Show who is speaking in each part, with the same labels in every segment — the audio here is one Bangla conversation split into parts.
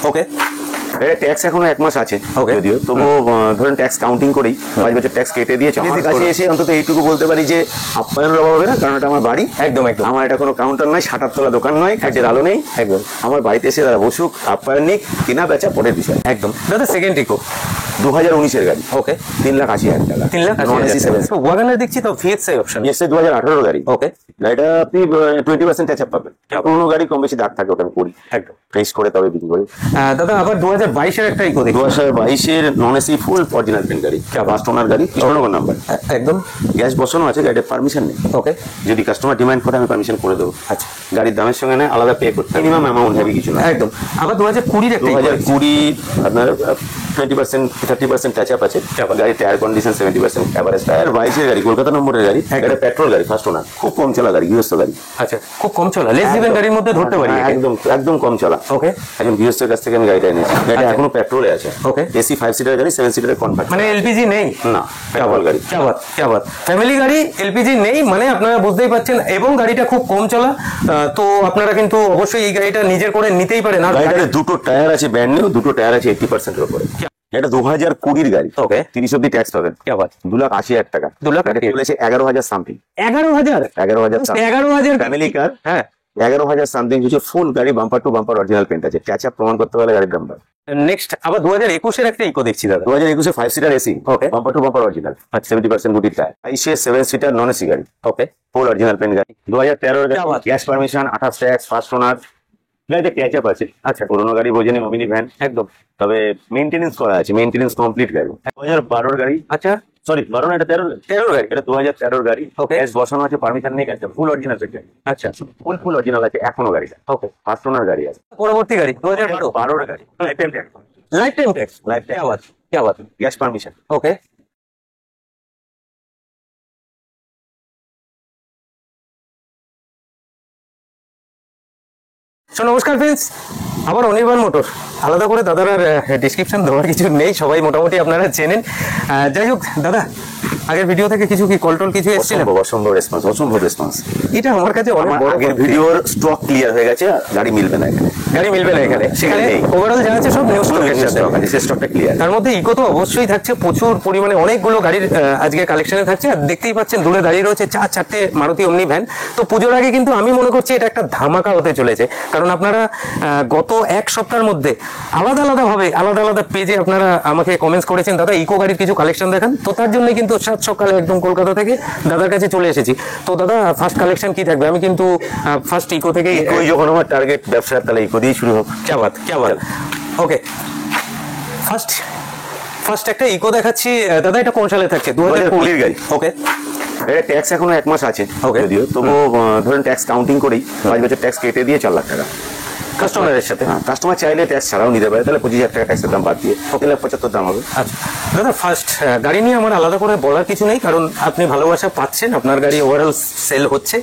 Speaker 1: ওকে,
Speaker 2: ট্যাক্স এখনো 1 মাস আছে
Speaker 1: Okay.
Speaker 2: যদিও, তবুও ধরেন ট্যাক্স কাউন্টিং করেই 5 বছর ট্যাক্স কেটে দিয়েছে। আমার কাছে এসে অন্তত এইটুকু বলতে পারি যে আপ্যায়নের অভাব হবে না, কারণ এটা আমার বাড়ি।
Speaker 1: একদম একদম
Speaker 2: আমার এটা কোনো কাউন্টার নয়, 7 তলা দোকান নয়, কাজের আলো নেই।
Speaker 1: একদম
Speaker 2: আমার বাড়িতে এসে তারা বসুক, আপ্যায়ন নিক, কেনা বেচা পরের বিষয়।
Speaker 1: একদম। দাদা সেকেন্ড ইকো
Speaker 2: 2019-এর গাড়ি,
Speaker 1: ওকে,
Speaker 2: 3,80,000 টাকা,
Speaker 1: 3,80,000 ওয়াগনার দেখছি তো ভিএক্সআই অপশন।
Speaker 2: এসে 2018 গাড়ি।
Speaker 1: ওকে,
Speaker 2: গাড়িটা আপনি 20% টাচ আপ পাবেন। পুরোনো গাড়ি কম বেশি দাগ থাকে, ওটা আমি করি
Speaker 1: একদম।
Speaker 2: ফ্রেশ করে তবে বিক্রি করি।
Speaker 1: দাদা আবার 2022-এর একটা ইকো দেখি।
Speaker 2: 2022-এর non AC full original paint গাড়ি, ফার্স্ট ওনার গাড়ি, কৃষ্ণনগর নাম্বার।
Speaker 1: একদম
Speaker 2: গ্যাস বসানো আছে, গাড়িটার পারমিশন নেই।
Speaker 1: ওকে,
Speaker 2: যদি কাস্টমার ডিমান্ড করে আমি পারমিশন করে দেবো।
Speaker 1: আচ্ছা,
Speaker 2: গাড়ির দামের সঙ্গে না আলাদা পে করতে, মিনিমাম অ্যামাউন্ট হবে কিছু না।
Speaker 1: একদম। আবার 2020-র একটা ইকো দেখছি।
Speaker 2: 2020 আপনার 20% 30% টাচ আপ আছে। গাড়ি টায়ার কন্ডিশন 70% অ্যাভারেজ টায়ার। 22-এর গাড়ি, কলকাতা নম্বরের গাড়ি, এটা পেট্রোল গাড়ি, ফার্স্ট ওনার, খুব কম চলা গাড়ি, গৃহস্থ গাড়ি।
Speaker 1: আচ্ছা, খুব কম চলা, লেস দিবেন গাড়ির মধ্যে ধরতে পারি।
Speaker 2: একদম একদম কম চলা।
Speaker 1: ওকে,
Speaker 2: একজন গৃহস্থের কাছ থেকে আমি গাড়িটা এনেছি। গাড়িটা এখনো পেট্রোলে আছে।
Speaker 1: ওকে,
Speaker 2: এসি 5 সিটার গাড়ি, 7 সিটার কনভার্ট,
Speaker 1: মানে এলপিজি নেই
Speaker 2: না, পেট্রোল গাড়ি।
Speaker 1: क्या बात ফ্যামিলি গাড়ি, এলপিজি নেই, মানে আপনারা বুঝতেই পারছেন। এবং গাড়িটা খুব কম চলা, তো আপনারা কিন্তু অবশ্যই এই গাড়িটা নিজের করে নিতেই পারেন। আর
Speaker 2: গাড়িটাতে দুটো টায়ার আছে ব্র্যান্ড নিউ, দুটো টায়ার আছে 80% এর উপরে। এটা 2020-র গাড়ি।
Speaker 1: ওকে,
Speaker 2: 30 অব্দি ট্যাক্স পাবেন।
Speaker 1: क्या बात,
Speaker 2: 2,80,000 টাকা।
Speaker 1: 2,80,000
Speaker 2: চলেছে 11,000 সামথিং।
Speaker 1: 11,000
Speaker 2: 11,000 ফ্যামিলি কার।
Speaker 1: হ্যাঁ,
Speaker 2: 11,000 সামথিং হচ্ছে ফুল গাড়ি, bumper to bumper original paint আছে। ট্যাচ আপ প্রমাণ করতে পারলে গাড়ির দাম বাড়বে।
Speaker 1: নেক্সট আবার 2021-এর একটা ইকো দেখছি দাদা।
Speaker 2: 2021-এ 5 seater AC,
Speaker 1: Okay.
Speaker 2: Bumper to bumper original, 70% গুটির টায়ার। 22-এ 7 সিটার নন এসি গাড়ি,
Speaker 1: ওকে,
Speaker 2: ফুল অরিজিনাল পেন্ট গাড়ি। 2013-এর
Speaker 1: क्या बात।
Speaker 2: Gas permission, 28 tax, first owner. গাড়িতে ট্যাচ আপ আছে।
Speaker 1: আচ্ছা,
Speaker 2: পুরোনো গাড়ি বোঝেনি, অমিনি ভ্যান,
Speaker 1: একদম।
Speaker 2: তবে মেইনটেনেন্স করা আছে, মেইনটেনেন্স কমপ্লিট গাড়ি। 2012-এর গাড়ি,
Speaker 1: আচ্ছা,
Speaker 2: সরি 12 না, এটা 13 গাড়ি, এটা 2013-এর গাড়ি।
Speaker 1: Okay.
Speaker 2: গ্যাস বসানো আছে, পারমিশন নেই, গাড়িটা ফুল অরিজিনাল পেন্ট গাড়ি।
Speaker 1: আচ্ছা,
Speaker 2: ফুল অরিজিনাল আছে এখনো গাড়িটা।
Speaker 1: ওকে।
Speaker 2: ফার্স্ট ওনার গাড়ি আছে।
Speaker 1: পরবর্তী গাড়ি 2012
Speaker 2: 12-এর গাড়ি, life time tax,
Speaker 1: life time tax,
Speaker 2: life time,
Speaker 1: क्या बात,
Speaker 2: গ্যাস পারমিশন।
Speaker 1: ওকে। নমস্কার ফ্রেন্ডস, আবার অনির্বাণ মোটর। আলাদা করে দাদার ডিসক্রিপশন দেওয়ার কিছু নেই, সবাই মোটামুটি আপনারা চেনেন। যাই হোক দাদা, আগের ভিডিও থেকে কিছু কি কল টল কিছু এসেছিল?
Speaker 2: অসম্ভব রেসপন্স, অসম্ভব রেসপন্স।
Speaker 1: এটা আমার কাছে অনেক
Speaker 2: আমার
Speaker 1: বড়
Speaker 2: আগের ভিডিওর স্টক ক্লিয়ার হয়ে গেছে, গাড়ি মিলবে না এখানে।
Speaker 1: গাড়ি মিলবে না এখানে, সেখানে
Speaker 2: নেই।
Speaker 1: ওভারঅল যা আছে সব নিউ স্টকের সাথে।
Speaker 2: স্টকটা ক্লিয়ার।
Speaker 1: তার মধ্যে ইকো তো অবশ্যই থাকছে, প্রচুর পরিমাণে অনেকগুলো গাড়ির আজকে কালেকশনে থাকছে। আর দেখতেই পাচ্ছেন দূরে দাঁড়িয়ে রয়েছে 4-4টে মারুতি ওমনি ভ্যান। তো পুজোর আগে কিন্তু আমি মনে করছি এটা একটা ধামাকা হতে চলেছে, কারণ আপনারা গত এক সপ্তাহের মধ্যে আলাদা আলাদা পেজে আপনারা আমাকে কমেন্টস করেছেন, দাদা ইকো গাড়ির কিছু কালেকশন দেখান। তো তার জন্য কিন্তু সাত সকালে একদম কলকাতা থেকে দাদার কাছে চলে এসেছি। তো দাদা ফার্স্ট কালেকশন কি থাকবে? আমি কিন্তু ফার্স্ট ইকো থেকে,
Speaker 2: ইকোই যখন আমার টার্গেট ব্যবসা, তাহলে ইকো দিয়ে শুরু হোক।
Speaker 1: क्या बात। ওকে, ফার্স্ট একটা ইকো দেখাচ্ছি দাদা। এটা কোন সালে থাকছে?
Speaker 2: 2020-এর গাড়ি।
Speaker 1: ওকে,
Speaker 2: এটা ট্যাক্স এখনো 1 মাস আছে
Speaker 1: Okay.
Speaker 2: যদিও, তবুও ধরেন ট্যাক্স কাউন্টিং করেই 5 বছর ট্যাক্স কেটে দিয়ে 4 লাখ টাকা।
Speaker 1: কাস্টমারের সাথে।
Speaker 2: কাস্টমার চাইলে ট্যাক্স ছাড়াও নিতে পারে, তাহলে 25,000 টাকা ট্যাক্সের দাম বাদ দিয়ে 3,75,000 দাম হবে।
Speaker 1: আচ্ছা দাদা, ফার্স্ট গাড়ি নিয়ে আমার আলাদা করে বলার কিছু নেই, কারণ আপনি ভালোবাসা পাচ্ছেন, আপনার গাড়ি ওভারঅল সেল হচ্ছে।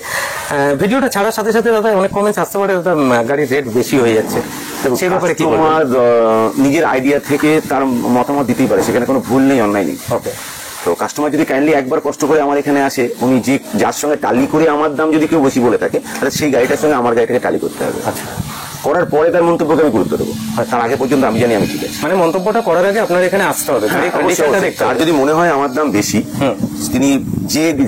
Speaker 1: ভিডিওটা ছাড়ার সাথে সাথে দাদা অনেক কমেন্টস আসতে পারে, দাদা গাড়ির রেট বেশি হয়ে যাচ্ছে, সেই ব্যাপারে কি বলবেন?
Speaker 2: কাস্টমার নিজের আইডিয়া থেকে তার মতামত দিতেই পারে, সেখানে কোনো ভুল নেই, অন্যায় নেই।
Speaker 1: ওকে,
Speaker 2: তো কাস্টমার যদি কাইন্ডলি একবার কষ্ট করে আমার এখানে আসে, উনি যে যার সঙ্গে টালি করে আমার দাম যদি কেউ বেশি বলে থাকে, তাহলে সেই গাড়িটার সঙ্গে আমার গাড়িটাকে টালি করতে হবে।
Speaker 1: আচ্ছা,
Speaker 2: করার পরে তার মন্তব্যকে আমি গুরুত্ব দেবো, আর তার আগে পর্যন্ত আমি জানি আমি ঠিক আছে।
Speaker 1: মানে মন্তব্যটা করার আগে আপনার এখানে আসতে হবে, কন্ডিশনটা দেখতে
Speaker 2: আর
Speaker 1: হবে।
Speaker 2: যদি মনে হয় আমার দাম বেশি, তিনি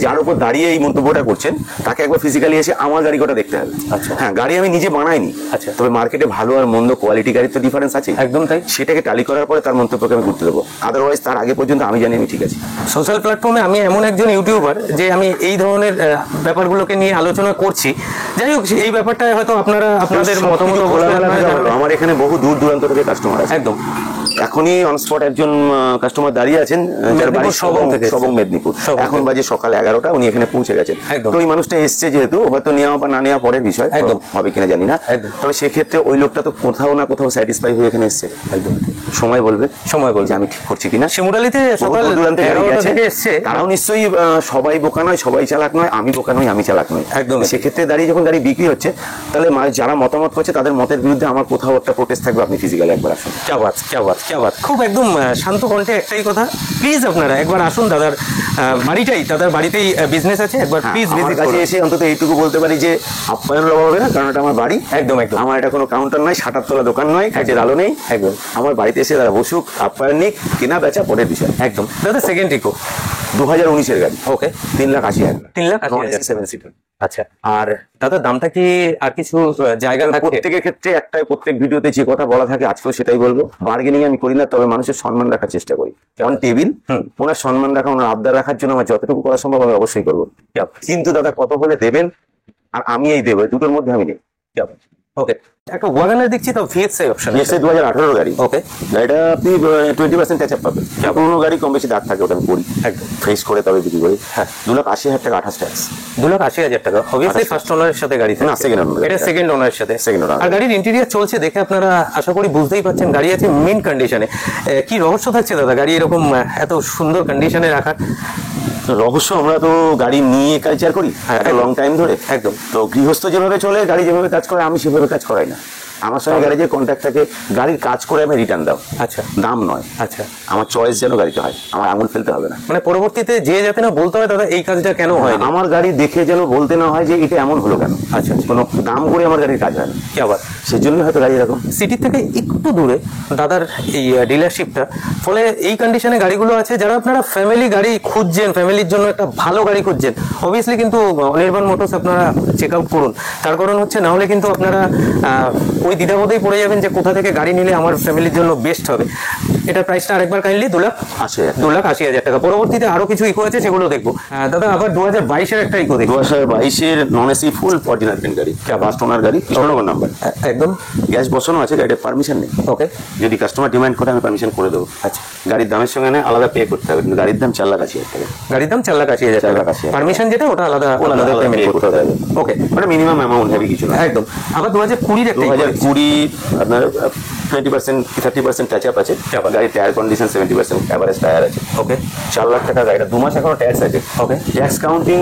Speaker 2: যার উপর দাঁড়িয়ে এই মন্তব্যটা করছেন, তাকে একবার ফিজিক্যালি এসে আমার গাড়ি কটা দেখতে হবে।
Speaker 1: আচ্ছা,
Speaker 2: হ্যাঁ, গাড়ি আমি নিজে বানাইনি।
Speaker 1: আচ্ছা,
Speaker 2: তবে মার্কেটে ভালো আর মন্দ কোয়ালিটি গাড়ির তো ডিফারেন্স আছে।
Speaker 1: একদম তাই।
Speaker 2: সেটাকে টালি করার পরে তার মন্তব্যকে আমি গুরুত্ব দেবো, আদারওয়াইজ তার আগে পর্যন্ত আমি জানি আমি ঠিক আছি।
Speaker 1: সোশ্যাল প্ল্যাটফর্মে আমি এমন একজন ইউটিউবার যে আমি এই ধরনের ব্যাপারগুলোকে নিয়ে আলোচনা করছি। যাই হোক, এই ব্যাপারটা হয়তো আপনারা আপনাদের মতামত
Speaker 2: আমার এখানে বহু দূর দূরান্ত থেকে কাস্টমার আছে।
Speaker 1: একদম,
Speaker 2: এখনই অন স্পট একজন কাস্টমার দাঁড়িয়ে আছেন, যার বাড়ি সবং মেদিনীপুর। এখন বাজে সকাল 11টা, উনি এখানে পৌঁছে গেছেন। তো ওই মানুষটা এসছে, যেহেতু হয়তো নেওয়া বা না নেওয়া পরের বিষয়,
Speaker 1: একদম
Speaker 2: হবে কিনা জানি না, তবে সেক্ষেত্রে ওই লোকটা তো কোথাও না কোথাও স্যাটিসফাই হয়ে এখানে এসছে। একদম সময় বলবে যে আমি ঠিক করছি কিনা।
Speaker 1: শিমুরালিতে সকাল 11টা থেকে এসছে,
Speaker 2: তারাও নিশ্চয়ই সবাই বোকা নয়, সবাই চালাক নয়, আমি বোকা নই, আমি চালাক নই।
Speaker 1: একদম।
Speaker 2: সেক্ষেত্রে দাঁড়িয়ে যখন গাড়ি বিক্রি হচ্ছে, তাহলে যারা মতামত করছে তাদের মতের বিরুদ্ধে আমার কোথাও একটা প্রোটেস্ট থাকবে, আপনি ফিজিক্যালি একবার আসুন।
Speaker 1: क्या बात। কি বাত, খুব একদম শান্ত কণ্ঠে একটাই কথা, প্লিজ আপনারা একবার আসুন দাদার দাদার বাড়িতেই বিজনেস আছে, একবার প্লিজ ভিজিট
Speaker 2: কাছে এসে অন্তত এইটুকু বলতে পারি যে আপ্যায়নের অভাব হবে না, কারণ এটা আমার বাড়ি।
Speaker 1: একদম একদম,
Speaker 2: আমার এটা কোনো কাউন্টার নয়, 7 তলা দোকান নয়, কাজের আলো নেই।
Speaker 1: একদম,
Speaker 2: আমার বাড়িতে এসে তারা বসুক, আপ্যায়ন নিক, কেনা বেচা পরের বিষয়।
Speaker 1: একদম। দাদা সেকেন্ড ইকো
Speaker 2: 2019-এর গাড়ি।
Speaker 1: ওকে,
Speaker 2: 3,80,000।
Speaker 1: 3,80,000 7 সিটার। আচ্ছা, আর দাদা দামটা কি আর কিছু জায়গা
Speaker 2: প্রত্যেকের ক্ষেত্রে একটাই, প্রত্যেক ভিডিওতে যে কথা বলা থাকে আজকেও সেটাই বলবো, বার্গেনিং আমি করি না, তবে মানুষের সম্মান রাখার চেষ্টা করি। অন টেবিল ওনার সম্মান রাখা, ওনার আবদার রাখার জন্য আমার যতটুকু করা সম্ভব আমি অবশ্যই করবো। কিন্তু দাদা কত হলে দেবেন আর আমি এই দেবো, দুটোর মধ্যে আমি নেই।
Speaker 1: ওকে, একটা ওয়াগনার দেখছি তো ভিএক্সআই অপশন,
Speaker 2: ভিএক্সআই 2018 গাড়ি।
Speaker 1: ওকে,
Speaker 2: গাড়িটা আপনি 20% টাচ আপ পাবেন। পুরোনো গাড়ি কম বেশি দাগ থাকে, ওটা আমি করি
Speaker 1: একদম
Speaker 2: ফেস করে তবে বিক্রি করি। হ্যাঁ, 2,80,000 টাকা 28 ট্যাক্স।
Speaker 1: 2,80,000 টাকা, অবভিয়াসলি ফার্স্ট ওনারের সাথে গাড়ি থাকে
Speaker 2: না, সেকেন্ড ওনার,
Speaker 1: এটা সেকেন্ড ওনারের সাথে।
Speaker 2: সেকেন্ড ওনার।
Speaker 1: আর গাড়ির ইন্টেরিয়র চলছে দেখে আপনারা আশা করি বুঝতেই পারছেন গাড়ি আছে মিন কন্ডিশনে। কি রহস্য থাকছে দাদা গাড়ি এরকম এত সুন্দর কন্ডিশনে রাখার?
Speaker 2: রহস্য, আমরা তো গাড়ি নিয়ে কালচার করি লং টাইম ধরে।
Speaker 1: একদম,
Speaker 2: তো গৃহস্থ যেভাবে চলে, গাড়ি যেভাবে কাজ করে আমি সেভাবে কাজ করাই না। আমার সঙ্গে গাড়ি যে কন্ট্যাক্ট থাকে, গাড়ির কাজ করে আমি রিটার্ন দাও।
Speaker 1: আচ্ছা,
Speaker 2: দাম নয়।
Speaker 1: আচ্ছা,
Speaker 2: আমার চয়েস যেন গাড়িটা হয়, আমার আঙুল ফেলতে হবে না।
Speaker 1: মানে পরবর্তীতে যে যাতে না বলতে হয় দাদা এই কাজটা কেন হয়,
Speaker 2: আমার গাড়ি দেখে যেন বলতে না হয় যে এটা এমন হলো কেন।
Speaker 1: আচ্ছা,
Speaker 2: কোনো দাম করে আমার গাড়ির কাজ হয় না,
Speaker 1: কি আবার
Speaker 2: সেজন্য হয়তো গাড়ি এরকম।
Speaker 1: সিটি থেকে একটু দূরে দাদার এই ডিলারশিপটা, ফলে এই কন্ডিশনে গাড়িগুলো আছে। যারা আপনারা ফ্যামিলি গাড়ি খুঁজছেন, ফ্যামিলির জন্য একটা ভালো গাড়ি খুঁজছেন, অবভিয়াসলি কিন্তু অনির্বাণ মোটরস আপনারা চেক আউট করুন। তার কারণ হচ্ছে না হলে কিন্তু আপনারা ওই দ্বিধাবোধেই পড়ে যাবেন যে কোথা থেকে গাড়ি নিলে আমার ফ্যামিলির জন্য বেস্ট হবে। এটার প্রাইসটা আরেকবার কাইন্ডলি 2,80,000 টাকা। পরবর্তীতে আরো কিছু ইকো আছে সেগুলো দেখবো। দাদা আবার 2022-এর একটা ইকো দেখবো।
Speaker 2: 2022-এর নন এসি ফুল ফর্টিনার গাড়ি, ফার্স্ট ওনার গাড়ি, কৃষ্ণনগর নাম্বার।
Speaker 1: একদম
Speaker 2: গ্যাস বসানো আছে, গাড়ির পারমিশন নেই।
Speaker 1: ওকে,
Speaker 2: যদি কাস্টমার ডিমান্ড করে আমি পারমিশন করে দেবো।
Speaker 1: আচ্ছা,
Speaker 2: গাড়ির দামের সঙ্গে না আলাদা পে করতে হবে, কিন্তু গাড়ির দাম 4,80,000 টাকা।
Speaker 1: গাড়ির দাম 4,80,000 টাকা, পারমিশন যেটা ওটা আলাদা পেমেন্ট করতে হবে। ওকে,
Speaker 2: ওটা মিনিমাম অ্যামাউন্ট হবে, কিছু না।
Speaker 1: একদম। আবার 2020-এর একটা
Speaker 2: 2020 আপনার 20% 30% টাচ আপ আছে। গাড়ির টায়ার কন্ডিশন 70% এভারেজ টায়ার আছে।
Speaker 1: ওকে,
Speaker 2: 4 লাখ টাকা গাড়িটা 2 মাস এখনো ট্যাক্স আছে।
Speaker 1: ওকে,
Speaker 2: ট্যাক্স কাউন্টিং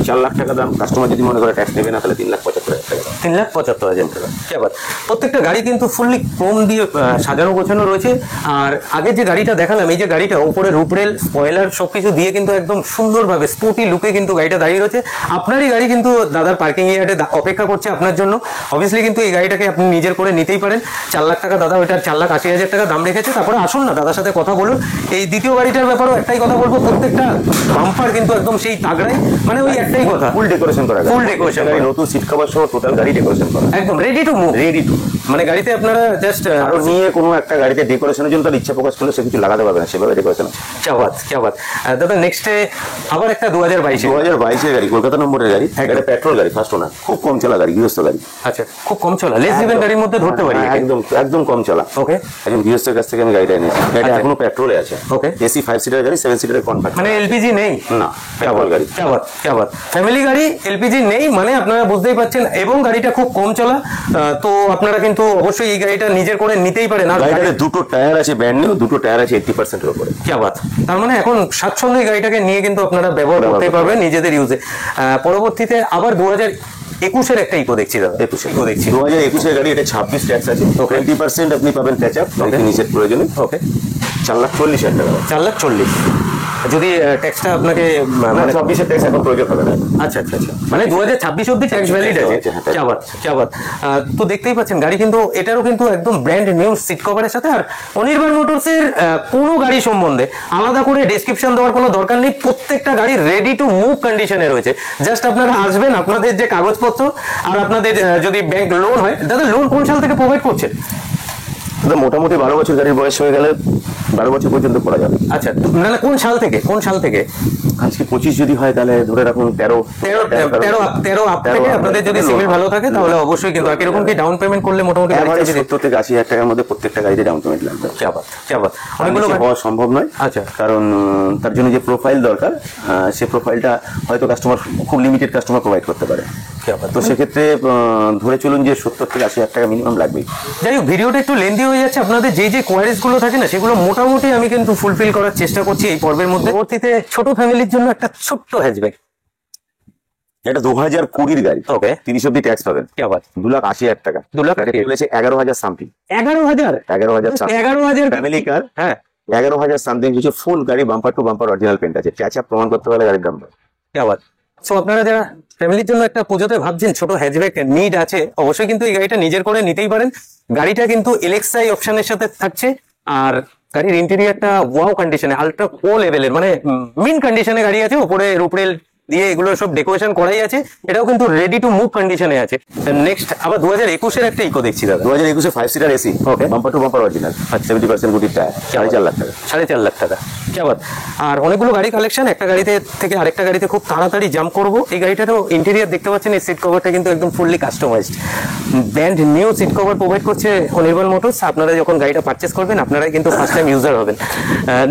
Speaker 2: 4 লাখ টাকা দাম। কাস্টমার যদি মনে করে ট্যাক্স নেবে না, তাহলে 3,75,000 টাকা।
Speaker 1: 3,75,000 টাকা। কি আবার প্রত্যেকটা গাড়ি কিন্তু ফুললি ক্রোম দিয়ে সাজানো গোছানো রয়েছে। আর আগে যে গাড়িটা দেখালাম, এই যে গাড়িটা উপরে রুপরেল স্পয়লার সবকিছু দিয়ে কিন্তু একদম সুন্দরভাবে স্পোর্টি লুকে কিন্তু গাড়িটা দাঁড়িয়ে রয়েছে। আপনারই গাড়ি কিন্তু দাদার পার্কিং এরিয়াতে অপেক্ষা করছে আপনার জন্য। অবভিয়াসলি কিন্তু এই গাড়িটাকে আপনি নিজের করে নিতেই পারেন। 4 লাখ টাকা দাদা ওইটার 4,80,000 টাকা দাম রেখেছে। তারপরে আসুন না দাদার সাথে কথা বলুন। এই দ্বিতীয় গাড়িটার ব্যাপারেও একটাই কথা বলবো, প্রত্যেকটা বাম্পার কিন্তু একদম সেই তাগড়াই, মানে ওই একটাই কথা,
Speaker 2: ফুল ডেকোরেশন করা,
Speaker 1: ফুল ডেকোরেশন,
Speaker 2: নতুন সিট কভার সহ টোটাল গাড়ি ডেকোরেশন করা,
Speaker 1: একদম রেডি টু মুভ। মানে গাড়িতে আপনারা জাস্ট
Speaker 2: আরো নিয়ে কোনো একটা গাড়িতে ডেকোরেশনের জন্য তার ইচ্ছা প্রকাশ করলে সে কিছু লাগাতে পারবে না, সেভাবে ডেকোরেশন আছে।
Speaker 1: কি বাত। দাদা নেক্সটে আবার একটা
Speaker 2: 2022-এর গাড়ি, কলকাতা নম্বরের গাড়ি, একটা পেট্রোল গাড়ি, ফার্স্ট ওনার, খুব কম চলা গাড়ি, গৃহস্থ গাড়ি।
Speaker 1: আচ্ছা, খুব কম চলা, লেস ড্রিভেন গাড়ির মধ্যে ধরতে পারি,
Speaker 2: একদম কম চলা।
Speaker 1: ওকে,
Speaker 2: একজন গৃহস্থের কাছ থেকে আমি গাড়িটা এনেছি। গাড়িটা এখনো পেট্রোলে আছে।
Speaker 1: ওকে,
Speaker 2: এসি 5 সিটার গাড়ি, 7 সিটারের কনভার্ট,
Speaker 1: মানে এলপিজি নেই
Speaker 2: না, পেট্রোল গাড়ি।
Speaker 1: কি বাত, ফ্যামিলি গাড়ি এলপিজি নেই, মানে আপনারা বুঝতেই পারছেন। এবং গাড়িটা খুব কম চলা, তো আপনারা কিন্তু অবশ্যই এই গাড়িটা নিজের করে নিতেই পারেন। আর
Speaker 2: গাড়িতে দুটো টায়ার আছে ব্র্যান্ড নিউ, দুটো টায়ার আছে 80% এর উপরে।
Speaker 1: কি বাত, তার মানে এখন স্বাচ্ছন্দ্যে গাড়িটাকে নিয়ে কিন্তু আপনারা ব্যবহার করতে পারবেন নিজেদের ইউজে। পরবর্তীতে আবার 2021-এর একটা ইকো দেখছি দাদা।
Speaker 2: 2021-এর গাড়ি, এটা 26 ট্যাক্স আছে, 20% আপনি পাবেন টাচ আপ নিজের প্রয়োজনে।
Speaker 1: ওকে,
Speaker 2: 4,40,000 টাকা।
Speaker 1: 4,40,000 যদি ট্যাক্সটা আপনাকে,
Speaker 2: মানে 24-এর ট্যাক্স এখন প্রয়োজন হবে না।
Speaker 1: আচ্ছা, মানে 2026 অব্দি ট্যাক্স ভ্যালিড আছে। কি আবার তো দেখতেই পাচ্ছেন গাড়ি কিন্তু এটারও কিন্তু একদম ব্র্যান্ড নিউ সিট কভারের সাথে। আর অনির্বাণ মোটরসের কোনো গাড়ি সম্বন্ধে আলাদা করে ডেসক্রিপশন দেওয়ার কোনো দরকার নেই, প্রত্যেকটা গাড়ি রেডি টু মুভ কন্ডিশনে রয়েছে। জাস্ট আপনারা আসবেন, আপনাদের যে কাগজপত্র আর আপনাদের যদি ব্যাংক লোন হয়, দাদা লোন কোন সাল থেকে প্রোভাইড করছেন?
Speaker 2: মোটামুটি 12 বছর গাড়ির বয়স হয়ে গেলে 12 বছর পর্যন্ত করা যাবে।
Speaker 1: আচ্ছা, না কোন সাল থেকে?
Speaker 2: আজকে 25 যদি হয় তাহলে ধরে রাখুন 13
Speaker 1: আপ থেকে আপনাদের যদি সিভিল ভালো থাকে তাহলে অবশ্যই। কিন্তু কিরকম কি ডাউন পেমেন্ট করলে মোটামুটি
Speaker 2: 70 থেকে 80,000 টাকার মধ্যে প্রত্যেকটা গাড়িতে ডাউন পেমেন্ট লাগবে।
Speaker 1: কি আবার অনেকগুলো
Speaker 2: হওয়া সম্ভব নয়।
Speaker 1: আচ্ছা,
Speaker 2: কারণ তার জন্য যে প্রোফাইল দরকার, সে প্রোফাইলটা হয়তো কাস্টমার, খুব লিমিটেড কাস্টমার প্রোভাইড করতে পারে। তো সেক্ষেত্রে ধরে চলুন যে 70 থেকে 80,000 টাকা মিনিমাম লাগবে।
Speaker 1: যাই হোক, ভিডিওটা একটু লেন্দি হয়ে যাচ্ছে। আপনাদের যে কোয়ারিজ গুলো থাকে না, সেগুলো মোটামুটি আমি কিন্তু ফুলফিল করার চেষ্টা করছি এই পর্বের মধ্যে। পরবর্তীতে ছোট ফ্যামিলির জন্য একটা ছোট্ট হ্যাচব্যাক,
Speaker 2: এটা 2020 গাড়ি।
Speaker 1: ওকে।
Speaker 2: 30 অব্দি ট্যাক্স পাবেন।
Speaker 1: কি আবার
Speaker 2: 2,80,000 টাকা।
Speaker 1: 2,80,000
Speaker 2: চলেছে 11,000 সামথিং।
Speaker 1: 11,000
Speaker 2: 11,000
Speaker 1: 11,000
Speaker 2: ফ্যামিলি কার।
Speaker 1: হ্যাঁ
Speaker 2: 11,000 সামথিং হচ্ছে ফুল গাড়ি, bumper to bumper original paint আছে। ট্যাচআপ প্রমাণ করতে পারলে গাড়ির দাম পাবে।
Speaker 1: কি আবার সো আপনারা যারা ফ্যামিলির জন্য একটা পুজোতে ভাবছেন ছোট হ্যাচব্যাক নিড আছে, অবশ্যই কিন্তু এই গাড়িটা নিজের করে নিতেই পারেন। গাড়িটা কিন্তু এলএক্সআই অপশনের সাথে থাকছে, আর গাড়ির ইন্টেরিয়রটা ওয়াও কন্ডিশনে, আলট্রা প্রো লেভেলের, মানে মিন কন্ডিশনে গাড়ি আছে। উপরে রুপরেল দিয়ে এগুলো সব ডেকোরেশন করাই আছে, এটাও কিন্তু রেডি টু মুভ কন্ডিশনে আছে। নেক্সট আবার 2021-এর একটা ইকো দেখছি দাদা।
Speaker 2: 2021 5 seater AC.
Speaker 1: Okay.
Speaker 2: Bumper to bumper original. 70% গুটির টায়ার। 4.5 লাখ টাকা।
Speaker 1: 4.5 লাখ টাকা। কি আবার আর অনেকগুলো গাড়ি কালেকশন, একটা গাড়িতে থেকে আরেকটা গাড়িতে খুব তাড়াতাড়ি জাম্প করবো। এই গাড়িটারও ইন্টেরিয়র দেখতে পাচ্ছেন, এই সিট কভারটা কিন্তু একদম fully customised, brand new seat cover provide করছে অনির্বাণ মোটরস। আপনারা যখন গাড়িটা পারচেস করবেন আপনারাই কিন্তু ফার্স্ট টাইম ইউজার হবেন।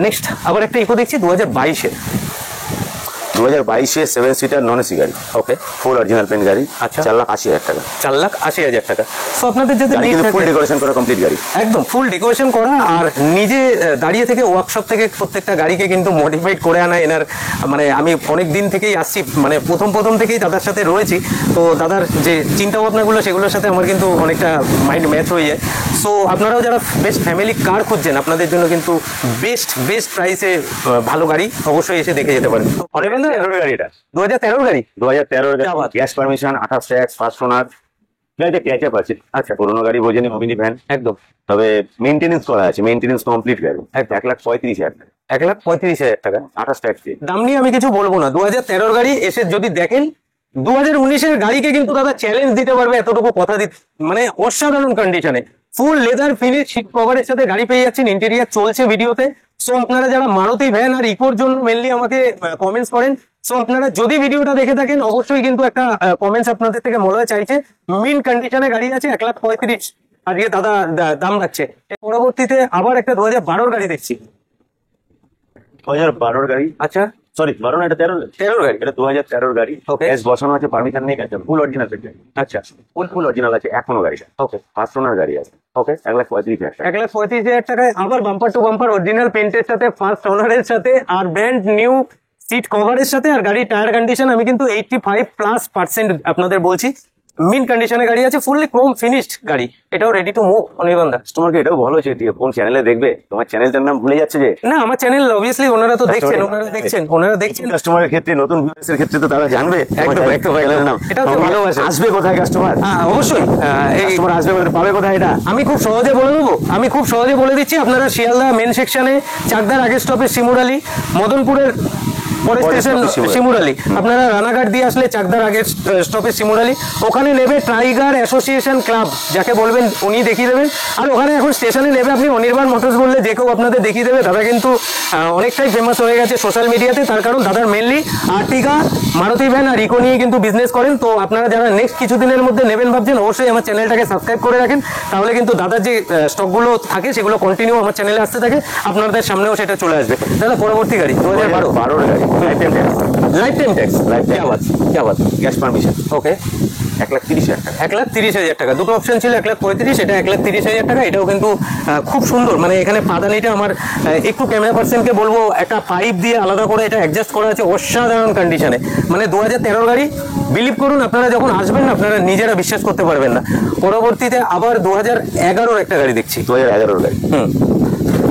Speaker 1: নেক্সট আবার একটা ইকো দেখছি 2022-এর।
Speaker 2: 2022 7 সিটার নন এসি গাড়ি।
Speaker 1: ওকে।
Speaker 2: ফুল অরিজিনাল পেন্ট গাড়ি।
Speaker 1: আচ্ছা।
Speaker 2: 4,80,000 টাকা।
Speaker 1: 4,80,000 টাকা। সো আপনাদের যদি
Speaker 2: গাড়ি
Speaker 1: need
Speaker 2: কিন্তু ফুল
Speaker 1: থাকে-
Speaker 2: ডেকোরেশন করা কমপ্লিট গাড়ি।
Speaker 1: একদম ফুল ডেকোরেশন করা, আর নিজে দাঁড়িয়ে থেকে ওয়ার্কশপ থেকে প্রত্যেকটা গাড়িকে কিন্তু মডিফাইড করে আনা এনার, মানে আমি অনেক দিন থেকেই আসছি, মানে প্রথম থেকেই দাদার সাথে রয়েছি। তো দাদার যে চিন্তা ভাবনাগুলো সেগুলোর সাথে আমার কিন্তু অনেকটা মাইন্ড ম্যাচ হয়ে যায়। সো আপনারাও যারা বেস্ট ফ্যামিলি কার খুঁজছেন, আপনাদের জন্য কিন্তু বেস্ট প্রাইসে ভালো গাড়ি অবশ্যই এসে দেখে যেতে পারেন। অনির্বাণ দা,
Speaker 2: 2013 গাড়ি এটা।
Speaker 1: 2013 গাড়ি।
Speaker 2: 2013
Speaker 1: क्या बात।
Speaker 2: Gas permission, 28 tax, first owner. গাড়িতে ট্যাচআপ আছে।
Speaker 1: আচ্ছা।
Speaker 2: পুরোনো গাড়ি বোঝেনি, অমিনি ভ্যান।
Speaker 1: একদম
Speaker 2: তবে মেইনটেনেন্স করা আছে, মেইনটেনেন্স কমপ্লিট গাড়ি। 1,35,000 টাকা।
Speaker 1: 1,35,000 টাকা।
Speaker 2: 28 ট্যাক্স দিয়ে।
Speaker 1: দাম নিয়ে আমি কিছু বলবো না। 2013 গাড়ি এসে যদি দেখেন, 2019-এর গাড়িকে কিন্তু দাদা চ্যালেঞ্জ দিতে পারবে, এতটুকু কথা দিতে, মানে অসাধারণ কন্ডিশনে ফুল লেদার ফিনিশ সিট কভারের সাথে গাড়ি পেয়ে যাচ্ছেন। ইন্টেরিয়র চলছে ভিডিওতে। সো আপনারা যারা মারুতি ভ্যান আর ইকোর জন্য মেনলি আমাকে কমেন্টস করেন, সো আপনারা যদি ভিডিওটা দেখে থাকেন অবশ্যই কিন্তু একটা কমেন্টস আপনাদের থেকে মনে চাইছে। মিন কন্ডিশনে গাড়ি আছে, 1,35,000 আজকে দাদা দাম রাখছে। এর পরবর্তীতে আবার একটা 2012 গাড়ি দেখছি।
Speaker 2: 2012 গাড়ি।
Speaker 1: আচ্ছা,
Speaker 2: সরি 12 না, এটা 13
Speaker 1: 13 গাড়ি।
Speaker 2: এটা 2013 গাড়ি।
Speaker 1: Okay.
Speaker 2: এস বসানো আছে, পারমিশন নেই, কাছে ফুল অরিজিনাল পেন্ট।
Speaker 1: আচ্ছা,
Speaker 2: ফুল অরিজিনাল আছে এখনো গাড়িটা।
Speaker 1: ওকে
Speaker 2: ফার্স্ট ওনার গাড়ি আছে।
Speaker 1: ওকে।
Speaker 2: 1,35,000 টাকা।
Speaker 1: 1,35,000 টাকায় আবার বাম্পার টু বাম্পার অরিজিনাল পেন্টের সাথে, ফার্স্ট ওনারের সাথে, আর ব্র্যান্ড নিউ সিট কভারের সাথে, আর গাড়ির টায়ার কন্ডিশন আমি কিন্তু 85+% আপনাদের বলছি। মিন কন্ডিশনে গাড়ি আছে, ফুললি ক্রোম ফিনিশড গাড়ি, এটাও রেডি টু মুভ। অনির্বাণ দা,
Speaker 2: কাস্টমারকে এটাও ভালো হচ্ছে, কোন চ্যানেলে দেখবে, তোমার চ্যানেলটার নাম ভুলে যাচ্ছে যে।
Speaker 1: না আমার চ্যানেল অবভিয়াসলি ওনারা তো দেখছেন, ওনারা দেখছেন।
Speaker 2: কাস্টমারের ক্ষেত্রে, নতুন ভিউয়ার্সের ক্ষেত্রে তো তারা জানবে
Speaker 1: একদম, চ্যানেলের নাম। এটাও তো ভালোবাসে।
Speaker 2: আসবে কোথায় কাস্টমার?
Speaker 1: অবশ্যই
Speaker 2: কাস্টমার আসবে কোথায়, পাবে কোথায় এটা?
Speaker 1: আমি খুব সহজে বলে দেবো, আমি খুব সহজে বলে দিচ্ছি। আপনারা শিয়ালদা মেন সেকশনে, চাকদার আগের স্টপেজ শিমুরালি, মদনপুরের পরের স্টেশন শিমুরালি, আপনারা রানাঘাট দিয়ে আসলে চাকদার আগের স্টপেজ শিমুরালি, ওখানে নেবে টাইগার অ্যাসোসিয়েশন ক্লাব, যাকে বলবেন উনি দেখিয়ে দেবেন। আর ওখানে এখন স্টেশনে নেবে আপনি অনির্বাণ মোটরস বললে যে কেউ আপনাদের দেখিয়ে দেবে। দাদা কিন্তু অনেকটাই ফেমাস হয়ে গেছে সোশ্যাল মিডিয়াতে, তার কারণ দাদার মেনলি আর্টিকা, মারুতি ভ্যান আর ইকো নিয়ে কিন্তু বিজনেস করেন। তো আপনারা যারা নেক্সট কিছুদিনের মধ্যে নেবেন ভাবছেন, অবশ্যই আমার চ্যানেলটাকে সাবস্ক্রাইব করে রাখেন, তাহলে কিন্তু দাদার যে স্টকগুলো থাকে সেগুলো কন্টিনিউ আমার চ্যানেলে আসতে থাকে, আপনাদের সামনেও সেটা চলে আসবে। দাদা পরবর্তী গাড়ি
Speaker 2: 2012 গাড়ি।
Speaker 1: Life time tax. क्या बात।
Speaker 2: Gas permission.
Speaker 1: ওকে।
Speaker 2: 1,30,000 টাকা।
Speaker 1: 1,30,000 টাকা। দুটো অপশন ছিল, 1,35,000, এটা 1,30,000 টাকা। এটাও কিন্তু খুব সুন্দর, মানে এখানে পাদানিটা আমার একটু ক্যামেরা পার্সনকে বলবো, একটা পাইপ দিয়ে আলাদা করে এটা অ্যাডজাস্ট করা আছে অসাধারণ কন্ডিশনে। মানে 2013 গাড়ি, বিলিভ করুন আপনারা যখন আসবেন না আপনারা নিজেরা বিশ্বাস করতে পারবেন না। পরবর্তীতে আবার 2011 একটা গাড়ি দেখছি।
Speaker 2: 2011 গাড়ি।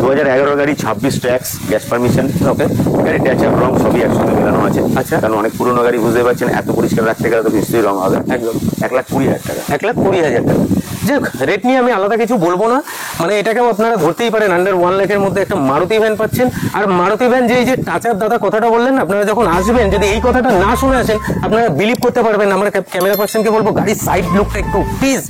Speaker 2: 2011 গাড়ি, 26 ট্যাক্স, গ্যাস পারমিশন।
Speaker 1: ওকে।
Speaker 2: গাড়ি ট্যাচআপ রং সবই একসঙ্গে মেলানো আছে।
Speaker 1: আচ্ছা।
Speaker 2: কারণ অনেক পুরোনো গাড়ি বুঝতে পারছেন, এত পরিষ্কার রাখতে গেলে তো নিশ্চয়ই রং হবে।
Speaker 1: একদম।
Speaker 2: 1,20,000 টাকা।
Speaker 1: 1,20,000 টাকা। যাই হোক, রেট নিয়ে আমি আলাদা কিছু বলবো না, মানে এটাকেও আপনারা ধরতেই পারেন আন্ডার 1 লাখের মধ্যে একটা মারুতি ভ্যান পাচ্ছেন। আর মারুতি ভ্যান যে এই যে টাচ আপ দাদা কথাটা বললেন, আপনারা যখন আসবেন যদি এই কথাটা না শুনে আসেন আপনারা বিলিভ করতে পারবেন না। আমরা ক্যামেরা পার্সনকে বলবো গাড়ির সাইড লুকটা একটু প্লিজ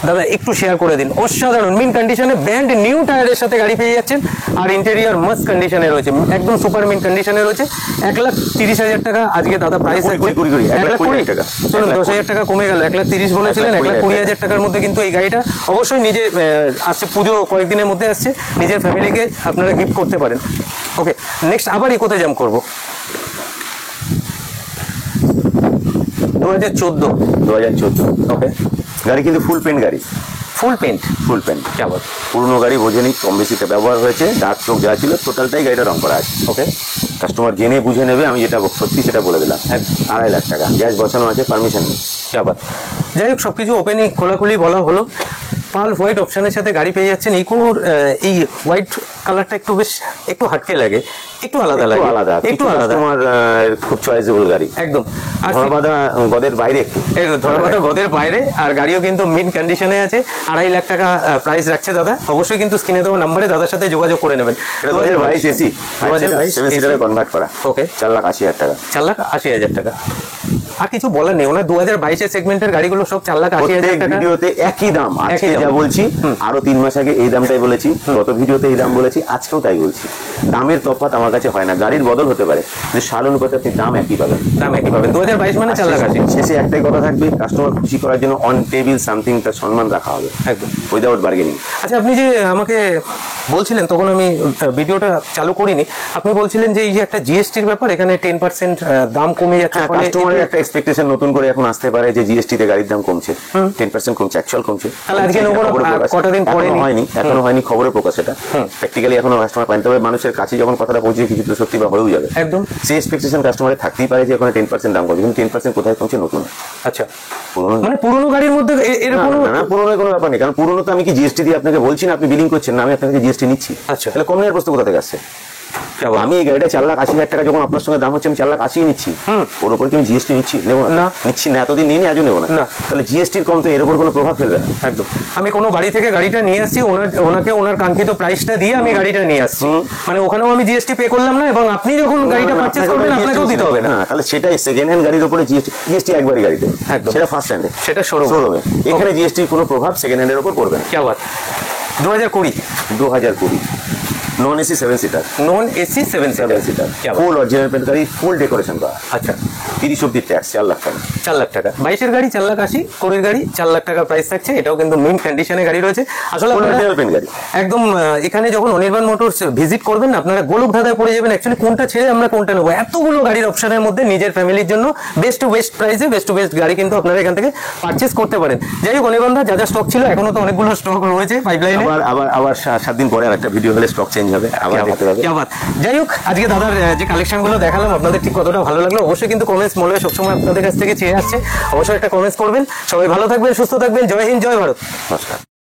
Speaker 1: দাদা একটু শেয়ার করে দিন। অসাধারণ মিন কন্ডিশনে ব্র্যান্ড নিউ টায়ারের সাথে গাড়ি পেয়ে যাচ্ছেন, আর ইন্টেরিয়র মাস্ট কন্ডিশনে রয়েছে, একদম সুপার মিন কন্ডিশনে রয়েছে। 1,30,000 টাকা আজকে দাদা প্রাইস আছে।
Speaker 2: 1,20,000 টাকা।
Speaker 1: চলুন 10,000 টাকা কমে গেল, 1,30,000 বলেছিলেন, 1,20,000 টাকার মধ্যে কিন্তু এই গাড়িটা অবশ্যই নিজে আসছে, পুজো কয়েকদিনের মধ্যে আসছে, নিজের ফ্যামিলিকে আপনারা গিফট করতে পারেন। ওকে, নেক্সট আবার ইকোতে জাম্প করবো।
Speaker 2: 2014।
Speaker 1: ওকে।
Speaker 2: গাড়ি কিন্তু ফুল পেন্ট গাড়ি।
Speaker 1: ফুল পেন্ট।
Speaker 2: ফুল পেন্ট।
Speaker 1: কেমন?
Speaker 2: পুরনো গাড়ি বোঝেনি, কম বেশিতে ব্যবহার হয়েছে, দাগ চোখ যা ছিল টোটালটাই গাড়িটা রং করা আছে।
Speaker 1: ওকে।
Speaker 2: কাস্টমার জেনে বুঝে নেবে, আমি যেটা সত্যি সেটা বলে দিলাম। 2.5 লাখ টাকা গ্যাস বসানো আছে, পারমিশন নেই।
Speaker 1: আবার যাই হোক, সবকিছু ওপেনই খোলাখুলি বলা হলো। পাল হোয়াইট অপশনের সাথে গাড়ি পেয়ে যাচ্ছেন। এই হোয়াইট কালারটা একটু হাটকে লাগে, একটু আলাদা লাগে, একটু আলাদা।
Speaker 2: তোমার খুব চয়েসেবল গাড়ি,
Speaker 1: একদম। আর
Speaker 2: ধরাবাঁধা গদের বাইরে, একটু
Speaker 1: ধরাবাঁধা গদের বাইরে, আর গাড়িও কিন্তু মিড কন্ডিশনে আছে। 2.5 লাখ টাকা প্রাইস রাখছে দাদা। অবশ্যই কিন্তু স্ক্রিনে দেওয়া নাম্বারে দাদার সাথে যোগাযোগ করে নেবেন।
Speaker 2: 2022 এসি, 7 সিটারে কনভার্ট করা।
Speaker 1: ওকে,
Speaker 2: 4,80,000 টাকা।
Speaker 1: 4,80,000 টাকা। আর কিছু বলার নেই, ওনার 2022 সেগমেন্টের গাড়িগুলো সব 4,80,000 টাকা।
Speaker 2: ভিডিওতে একই দাম, আজকে যা বলছি আরো 3 মাস আগে এই দামটাই বলেছি, গত ভিডিওতে এই দাম বলেছি, আজকেও তাই বলছি। দামের তফাৎ আমার কাছে হয় না, গাড়ির বদল হতে পারে, কিন্তু সাল অনুপাতে আপনি দাম একই পাবেন।
Speaker 1: 2022 মানে 4,80,000।
Speaker 2: শেষে একটাই কথা থাকবে, কাস্টমার খুশি করার জন্য অন টেবিল সামথিং তার সম্মান রাখা হবে,
Speaker 1: একদম
Speaker 2: উইদাউট বার্গেনিং।
Speaker 1: আচ্ছা, আপনি যে আমাকে বলছিলেন, তখন আমি ভিডিওটা চালু করিনি, আপনি বলছিলেন যে এই যে একটা জিএসটির ব্যাপার, এখানে 10% দাম কমে যাচ্ছে।
Speaker 2: কাস্টমারের একটা এক্সপেকটেশন নতুন করে এখন আসতে পারে যে জিএসটি তে গাড়ির দাম কমছে, 10% কমছে, অ্যাকচুয়াল কমছে।
Speaker 1: তাহলে আজকে কটা দিন পরে
Speaker 2: এখনো হয়নি খবরের প্রকাশ, এটা প্র্যাকটিক্যালি এখনো কাস্টমার পায়। তবে মানুষের কাছে যখন কথাটা পৌঁছে কিছু তো সত্যি বা হয়েও যাবে,
Speaker 1: একদম।
Speaker 2: সেই এক্সপেকটেশন কাস্টমারের থাকতেই পারে যে ওখানে 10% দাম কমছে, কিন্তু 10% কোথায় কমছে? নতুন।
Speaker 1: আচ্ছা, মানে পুরোনো গাড়ির মধ্যে এরকম
Speaker 2: না, পুরোনো কোনো ব্যাপার নেই, কারণ পুরোনো তো আমি কি জিএসটি দিয়ে আপনাকে বলছি না, আপনি বিলিং করছেন না, আমি আপনাকে জিএসটি নিচ্ছি।
Speaker 1: আচ্ছা,
Speaker 2: তাহলে কম নেওয়ার প্রশ্ন কোথা থেকে আসছে? আমি এই গাড়িটা 4,80,000 টাকা যখন আপনার সঙ্গে দাম হচ্ছে, আমি 4,80,000 নিচ্ছি, ওর উপর কি আমি জিএসটি নিচ্ছি? নেবো না, নিচ্ছি না, এতদিন নিয়ে আজও নেবো না। তাহলে জিএসটির কম তো এর উপর কোনো প্রভাব ফেলবে না।
Speaker 1: একদম। আমি কোনো বাড়ি থেকে গাড়িটা নিয়ে আসছি, ওনাকে ওনার কাঙ্ক্ষিত প্রাইসটা দিয়ে আমি গাড়িটা নিয়ে আসছি, মানে ওখানেও আমি জিএসটি পে করলাম না, এবং আপনি যখন গাড়িটা পারচেজ করবেন আপনাকেও দিতে হবে না।
Speaker 2: তাহলে সেটাই সেকেন্ড হ্যান্ড গাড়ির উপরে জিএসটি একবারই গাড়িতে, সেটা ফার্স্ট হ্যান্ডে,
Speaker 1: সেটা শোরুমে।
Speaker 2: এখানে জিএসটির কোনো প্রভাব সেকেন্ড হ্যান্ডের উপর পড়বে না।
Speaker 1: কি আবার 2020
Speaker 2: non AC 7 seater,
Speaker 1: non AC 7 seater,
Speaker 2: full original paint গাড়ি, ফুল ডেকোরেশন করা।
Speaker 1: আচ্ছা,
Speaker 2: 30 অব্দি ট্যাক্স, 4 লাখ টাকা।
Speaker 1: 4 লাখ টাকা। 22-এর গাড়ি 4,80,000, কোরের গাড়ি 4 লাখ টাকা প্রাইস থাকছে। এটাও কিন্তু মিন্ট কন্ডিশনে গাড়ি রয়েছে। আসলে
Speaker 2: অরিজিনাল পেন্ট গাড়ি
Speaker 1: একদম। এখানে যখন অনির্বাণ মোটরস ভিজিট করবেন, আপনারা গোলক ধাঁধায় পড়ে যাবেন, অ্যাকচুয়ালি কোনটা ছেড়ে আমরা কোনটা নেবো। এতগুলো গাড়ির অপশনের মধ্যে নিজের ফ্যামিলির জন্য বেস্ট টু বেস্ট প্রাইসে বেস্ট টু বেস্ট গাড়ি কিন্তু আপনারা এখান থেকে পারচেস করতে পারেন। যাই হোক, অনির্বাণ দা, যা স্টক ছিল এখনো তো অনেকগুলো স্টক রয়েছে পাইপলাইনে।
Speaker 2: আবার 7 দিন পরে আরেকটা ভিডিও হলে স্টক চেঞ্জ হবে, আবার দেখতে পাবে।
Speaker 1: যাই হোক, আজকে দাদার যে কালেকশনগুলো দেখালাম, আপনাদের ঠিক কতটা ভালো লাগলো অবশ্যই কিন্তু কমেন্টস মনে সবসময় আপনাদের কাছ থেকে চেয়ে আসছে, অবশ্যই একটা কমেন্টস করবেন। সবাই ভালো থাকবেন, সুস্থ থাকবেন। জয় হিন্দ, জয় ভারত,
Speaker 2: নমস্কার।